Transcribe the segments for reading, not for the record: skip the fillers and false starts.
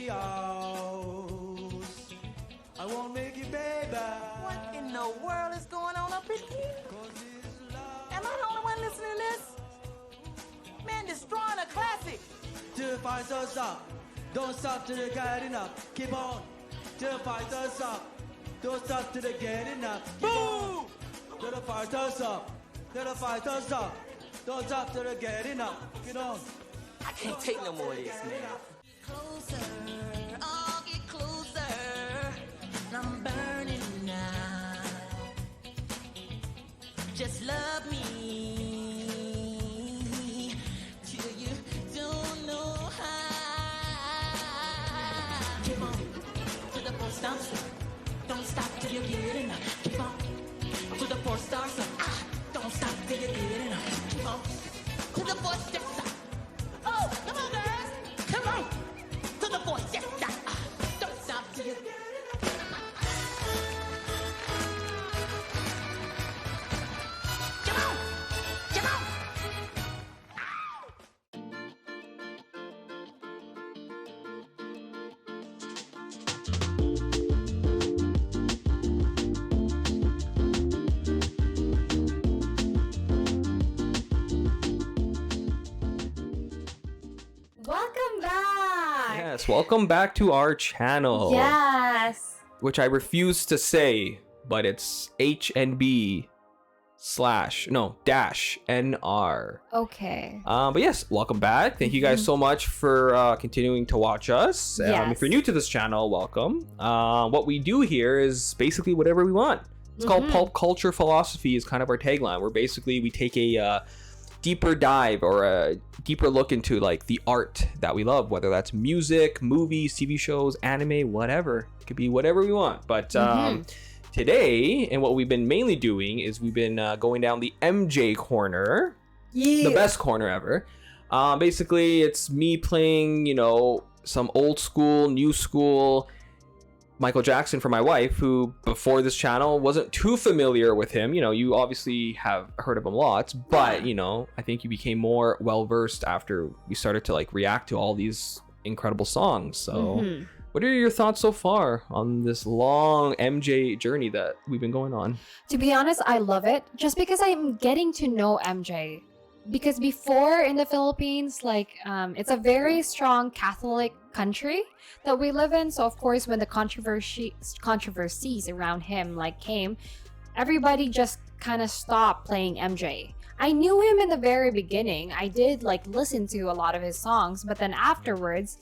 the house. I won't make you baby. What in the world is going on up in here? Am I the only one listening to this? Man, destroying a classic. Till the fight don't stop. Don't stop till they get enough. Keep on. Till the fight don't stop. Don't stop till they get enough. Keep on. Till the fight don't stop. Till the fight don't stop. Don't stop till they get enough. Get on. I can't take no more of this, man. Closer, oh, get closer. I'm burning now. Just love me till you don't know how. Keep on to the four stops. Don't stop till you get enough. Keep on to the four stars. Don't stop till you get enough. Keep on to the four steps. Oh, come on, girls. Come on to the four steps. Don't stop till you get enough. Come on. Come on. Welcome back. Yes, welcome back to our channel. Yes. Which I refuse to say, but it's HNB dash NR. Okay. But yes, welcome back. Thank you guys so much for continuing to watch us. Yes. If you're new to this channel, welcome. What we do here is basically whatever we want. It's called Pulp Culture Philosophy is kind of our tagline. We take a deeper dive or a deeper look into like the art that we love, whether that's music, movies, TV shows, anime, whatever. It could be whatever we want. But today, and what we've been mainly doing is we've been going down the MJ corner, the best corner ever. Basically, it's me playing, some old school, new school Michael Jackson for my wife, who before this channel wasn't too familiar with him. You obviously have heard of him lots, but I think you became more well versed after we started to like react to all these incredible songs. So what are your thoughts so far on this long MJ journey that we've been going on? To be honest, I love it just because I'm getting to know MJ. Because before in the Philippines, it's a very strong Catholic country that we live in. So of course, when the controversies around him came, everybody just kind of stopped playing MJ. I knew him in the very beginning. I did listen to a lot of his songs, but then afterwards,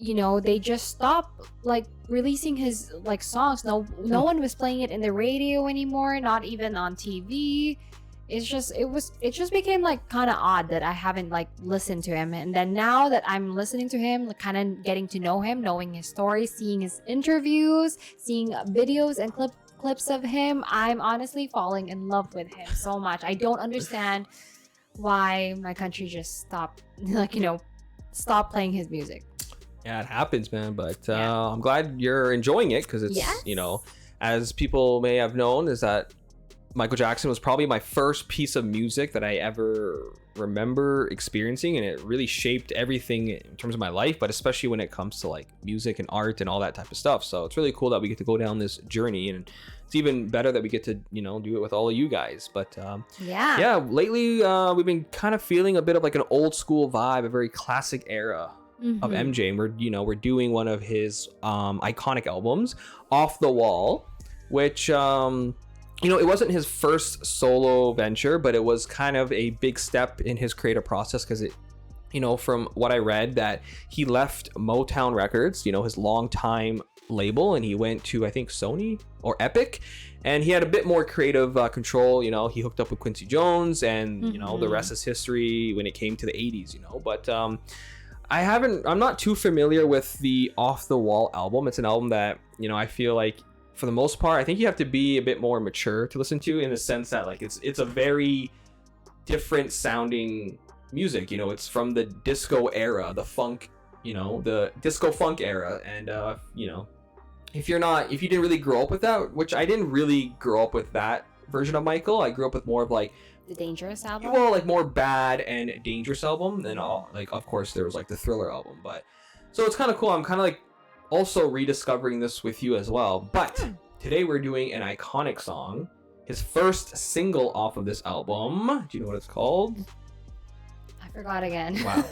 they just stopped releasing his songs. No one was playing it in the radio anymore, not even on TV. It just became kind of odd that I haven't listened to him. And then now that I'm listening to him, kind of getting to know him, knowing his story, seeing his interviews, seeing videos and clips of him, I'm honestly falling in love with him so much. I don't understand why my country just stopped playing his music. Yeah, it happens, man. But I'm glad you're enjoying it, because it's as people may have known, is that Michael Jackson was probably my first piece of music that I ever remember experiencing, and it really shaped everything in terms of my life, but especially when it comes to music and art and all that type of stuff. So it's really cool that we get to go down this journey, and it's even better that we get to do it with all of you guys. But lately we've been kind of feeling a bit of an old school vibe, a very classic era of MJ, and we're doing one of his iconic albums, Off the Wall, which it wasn't his first solo venture, but it was kind of a big step in his creative process, because it, from what I read, that he left Motown Records, his longtime label, and he went to, I think, Sony or Epic, and he had a bit more creative control. He hooked up with Quincy Jones, and the rest is history when it came to the 80s. But I'm not too familiar with the Off the Wall album. It's an album that I feel like, for the most part, I think you have to be a bit more mature to listen to, in the sense that it's a very different sounding music. It's from the disco era, the funk, the disco funk era, and if you didn't really grow up with that, which I didn't really grow up with that version of Michael. I grew up with more of the Dangerous album. Well, more Bad and Dangerous album. Then of course there was the Thriller album, but So it's kind of cool. I'm kind of like also rediscovering this with you as well. But today we're doing an iconic song. His first single off of this album. Do you know what it's called? I forgot again. Wow.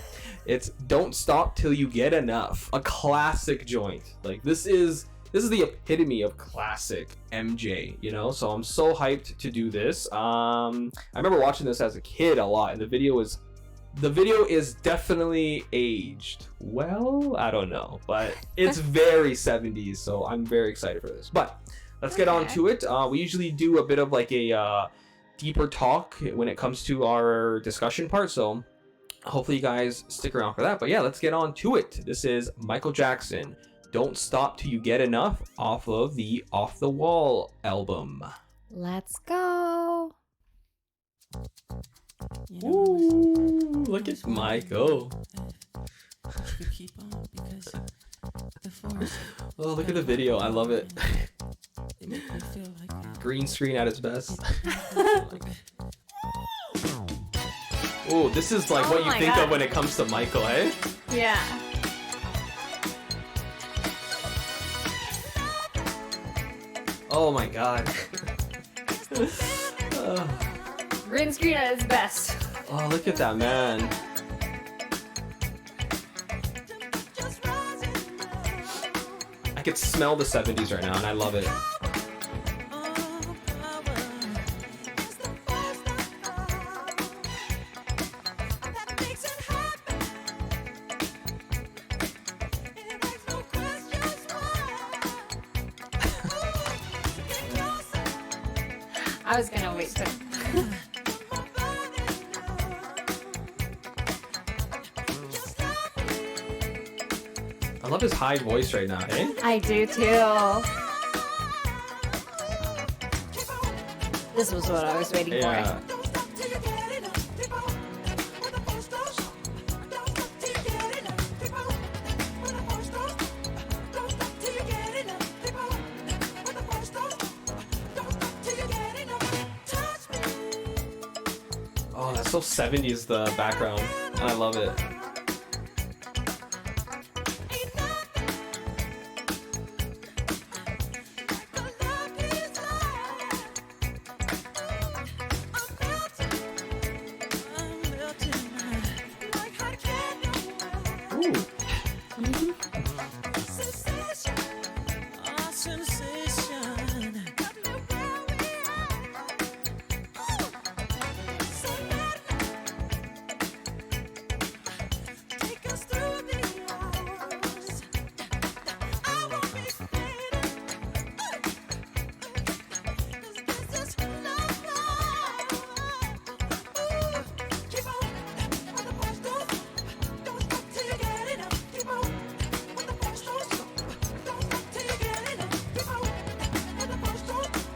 It's Don't Stop Till You Get Enough. A classic joint. Like this is the epitome of classic MJ, you know? So I'm so hyped to do this. I remember watching this as a kid a lot, and the video is definitely aged well. I don't know, but it's very 70s, so I'm very excited for this. But let's get on to it. We usually do a bit of like a deeper talk when it comes to our discussion part, so hopefully you guys stick around for that. But yeah, let's get on to it. This is Michael Jackson, Don't Stop Till You Get Enough, off of the Off the Wall album. Let's go. Ooh, look at Michael. Oh, look at the video. I love it. Green screen at its best. Oh, this is like what you think of when it comes to Michael, eh? Yeah. Oh my god. Green screen at its best. Oh, look at that man. I could smell the 70s right now, and I love it. I was gonna wait to. I love his high voice right now, eh? I do too. This was what I was waiting Yeah. for. Oh, that's so 70s, the background. And I love it.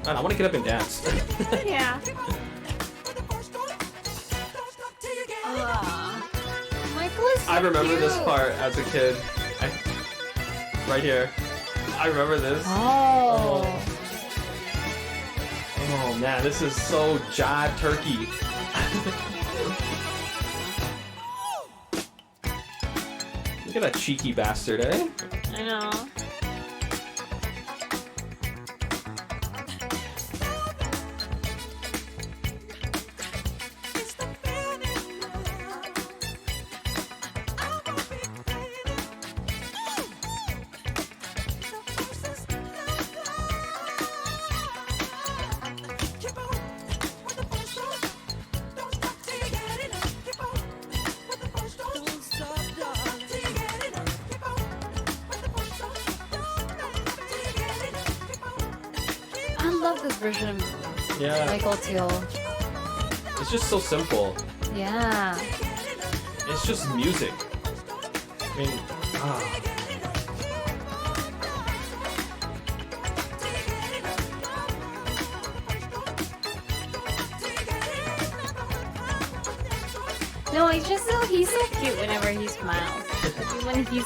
Man, I want to get up and dance. Yeah. Michael is so I remember this cute. part as a kid. Right here. I remember this. Oh. Oh man, this is so jive turkey. Look at that cheeky bastard, eh? I know. I love this version of Yeah. Michael too. It's just so simple. Yeah. It's just music. I mean, No, he's so cute whenever he smiles. When he's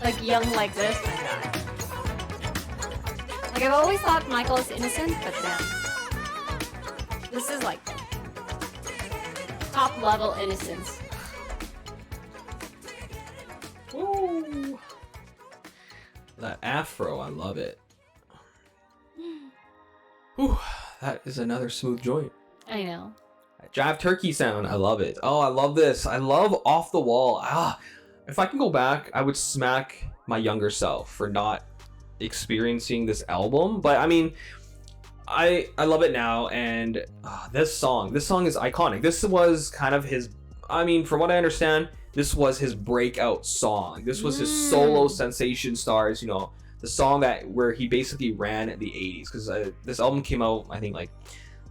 like young like this, my god. Like I've always thought Michael is innocent, but then this is like top level innocence. Ooh. That afro, I love it. Whew, that is another smooth joint. I know. Jive turkey sound, I love it. Oh, I love this. I love Off the Wall. If I can go back, I would smack my younger self for not experiencing this album. But I mean, I love it now. And this song is iconic. This was kind of his, I mean, from what I understand, this was his breakout song. This was his solo sensation stars, you know, the song where he basically ran the 80s. Because this album came out, I think, like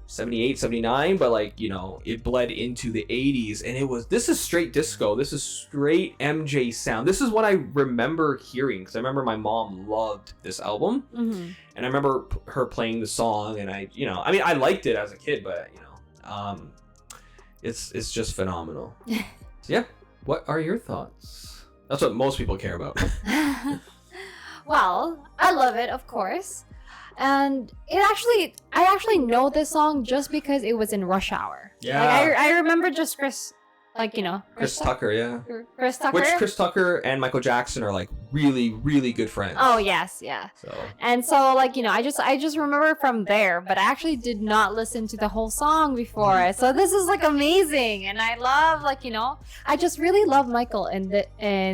78, 79, but like, you know, it bled into the 80s, and this is straight disco. This is straight MJ sound. This is what I remember hearing, because I remember my mom loved this album, and I remember her playing the song, and I liked it as a kid, but you know, it's just phenomenal. So yeah, what are your thoughts? That's what most people care about. Well, I love it, of course. And I actually know this song just because it was in Rush Hour. Yeah. Like, I remember just Chris Tucker, yeah. Chris Tucker. Which Chris Tucker and Michael Jackson are like really, really good friends. Oh yes, yeah. So. And so like, you know, I just remember from there, but I actually did not listen to the whole song before. So this is like amazing, and I love, like, you know, I just really love Michael in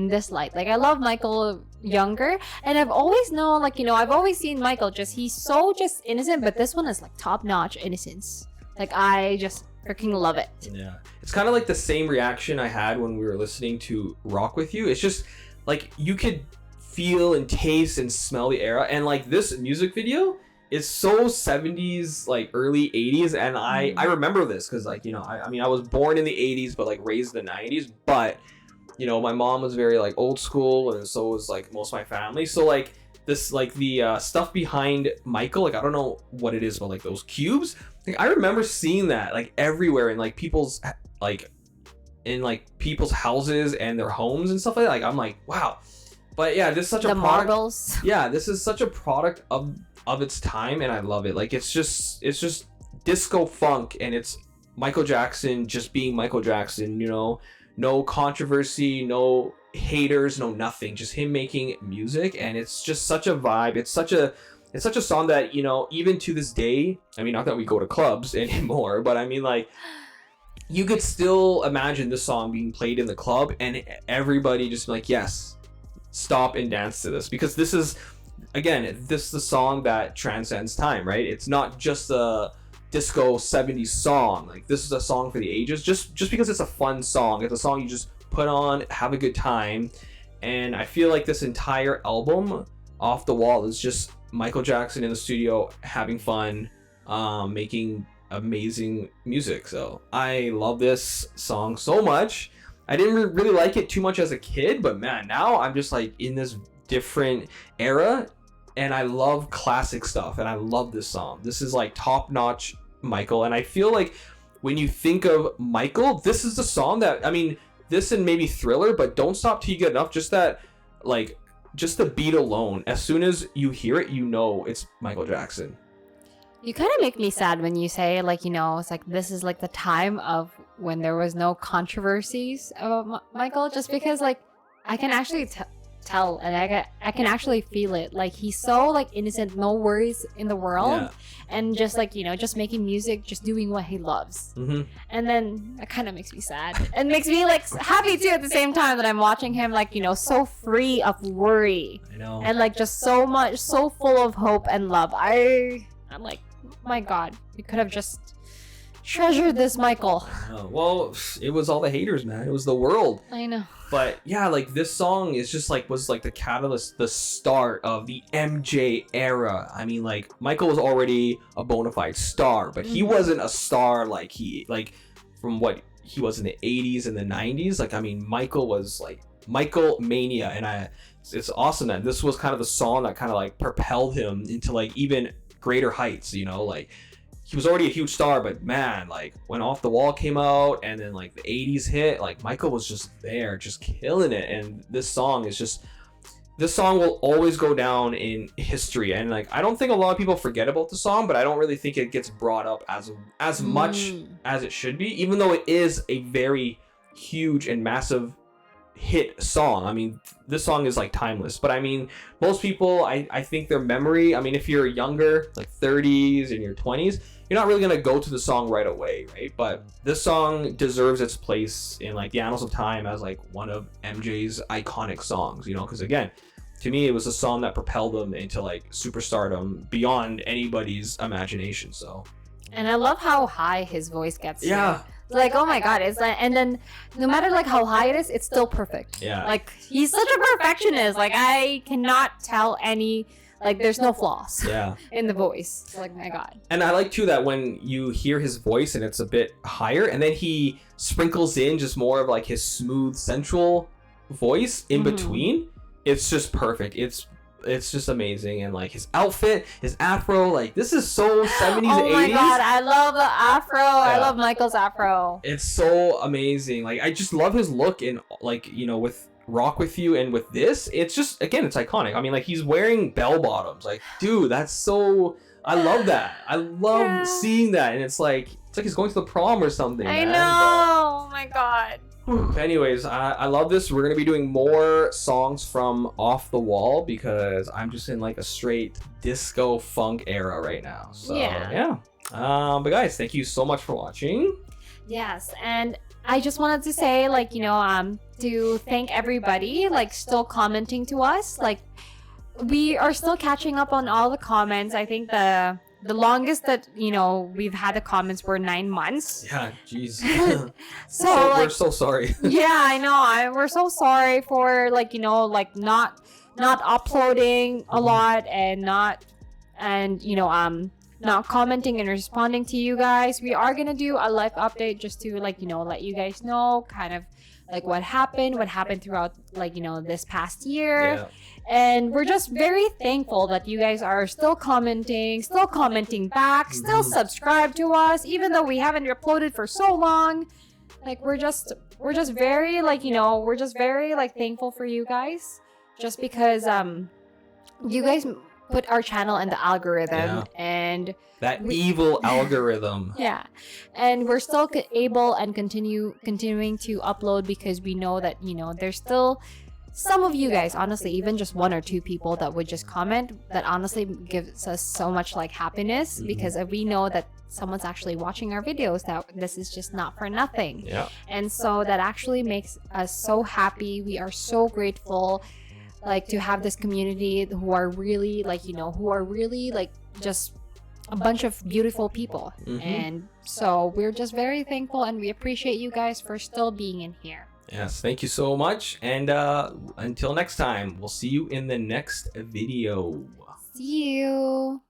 this light. Like, I love Michael younger, and I've always known, like, you know, I've always seen Michael he's so just innocent, but this one is like top-notch innocence. Like, I just freaking love it. Yeah, it's kind of like the same reaction I had when we were listening to Rock With You. It's just like you could feel and taste and smell the era, and like this music video is so 70s, like early 80s, and I remember this because, like, you know, I mean I was born in the 80s but like raised in the 90s, but you know, my mom was very like old school, and so was like most of my family. So like this, like the stuff behind Michael, like I don't know what it is, but like those cubes, like I remember seeing that like everywhere in like people's people's houses and their homes and stuff like that. Like I'm like, wow. But yeah, this is such a product. Marbles. Yeah, this is such a product of its time, and I love it. Like it's just disco funk, and it's Michael Jackson just being Michael Jackson, you know. No controversy, no haters, no nothing. Just him making music, and it's just such a vibe. It's such a song that, you know, even to this day, I mean, not that we go to clubs anymore, but I mean, like, you could still imagine this song being played in the club, and everybody just be like, yes, stop and dance to this, because this is the song that transcends time, right? It's not just a disco 70s song. Like, this is a song for the ages, just because it's a fun song. It's a song you just put on, have a good time. And I feel like this entire album, Off the Wall, is just Michael Jackson in the studio having fun, making amazing music. So I love this song so much. I didn't really like it too much as a kid, but man, now I'm just like in this different era, and I love classic stuff, and I love this song. This is like top-notch Michael, and I feel like when you think of Michael, this is the song that, I mean, this and maybe Thriller, but Don't Stop Till You Get Enough, just that, like, just the beat alone, as soon as you hear it, you know it's Michael Jackson. You kind of make me sad when you say, like, you know, it's like this is like the time of when there was no controversies about Michael, just because, like, I can actually tell, and I can actually feel it. Like, he's so like innocent, no worries in the world, and just like, you know, just making music, just doing what he loves. And then that kind of makes me sad. It makes me like happy too at the same time that I'm watching him, like, you know, so free of worry. I know. And like just so full of hope and love. I'm like, my God, you could have just treasured this Michael. Well, it was all the haters, man. It was the world. I know. But yeah, like this song is just like was like the catalyst, the start of the MJ era. I mean, like Michael was already a bona fide star, but he wasn't a star like from what he was in the 80s and the 90s. Like, I mean, Michael was like Michael Mania, and it's awesome that this was kind of the song that kind of like propelled him into like even greater heights, you know. Like, he was already a huge star, but man, like when Off the Wall came out and then like the 80s hit, like Michael was just there, just killing it. And this song will always go down in history. And like, I don't think a lot of people forget about the song, but I don't really think it gets brought up as much as it should be, even though it is a very huge and massive hit song. I mean, this song is like timeless, but I mean, most people, I think their memory, I mean, if you're younger, like 30s and your 20s, you're not really gonna go to the song right away, right? But this song deserves its place in like the annals of time as like one of MJ's iconic songs, you know, because again, to me, it was a song that propelled him into like superstardom beyond anybody's imagination. So, and I love how high his voice gets. Yeah. Like, oh my god, it's like, and then no matter like how high it is, it's still perfect. Yeah. Like, he's such a perfectionist. Like, I cannot tell any, like, there's no flaws. Yeah. In the voice. Like, my god. And I like too that when you hear his voice and it's a bit higher, and then he sprinkles in just more of like his smooth central voice in between. It's just perfect. It's just amazing. And like his outfit, his afro, like this is so 70s, 80s. Oh my god, I love the afro. Yeah. I love Michael's afro. It's so amazing. Like I just love his look in like, you know, with Rock With You and with this. It's just, again, it's iconic. I mean, like he's wearing bell bottoms. Like, dude, that's so, I love that. I love seeing that. And it's like he's going to the prom or something. I know. Oh my god. Anyways, I love this. We're gonna be doing more songs from Off the Wall because I'm just in like a straight disco funk era right now. So yeah. But guys, thank you so much for watching. Yes, and I just wanted to say, like, you know, to thank everybody, like, still commenting to us. Like, we are still catching up on all the comments. I think the longest that, you know, we've had the comments were 9 months. Yeah, jeez. so like, we're so sorry. Yeah, I know. We're so sorry for, like, you know, like not uploading a lot and not commenting and responding to you guys. We are gonna do a live update just to, like, you know, let you guys know kind of like what happened throughout, like, you know, this past year. Yeah. And we're just very thankful that you guys are still commenting back, still subscribe to us, even though we haven't uploaded for so long. Like, we're just very, like, you know, we're just very, like, thankful for you guys, just because you guys put our channel in the algorithm, and that evil algorithm. Yeah, and we're still able and continuing to upload because we know that, you know, there's still some of you guys, honestly, even just 1 or 2 people that would just comment, that honestly gives us so much, like, happiness, because we know that someone's actually watching our videos, that this is just not for nothing. Yeah. And so that actually makes us so happy. We are so grateful, like, to have this community who are really, like, you know, like, just a bunch of beautiful people. And so we're just very thankful, and we appreciate you guys for still being in here. Yes, thank you so much. And until next time, we'll see you in the next video. See you.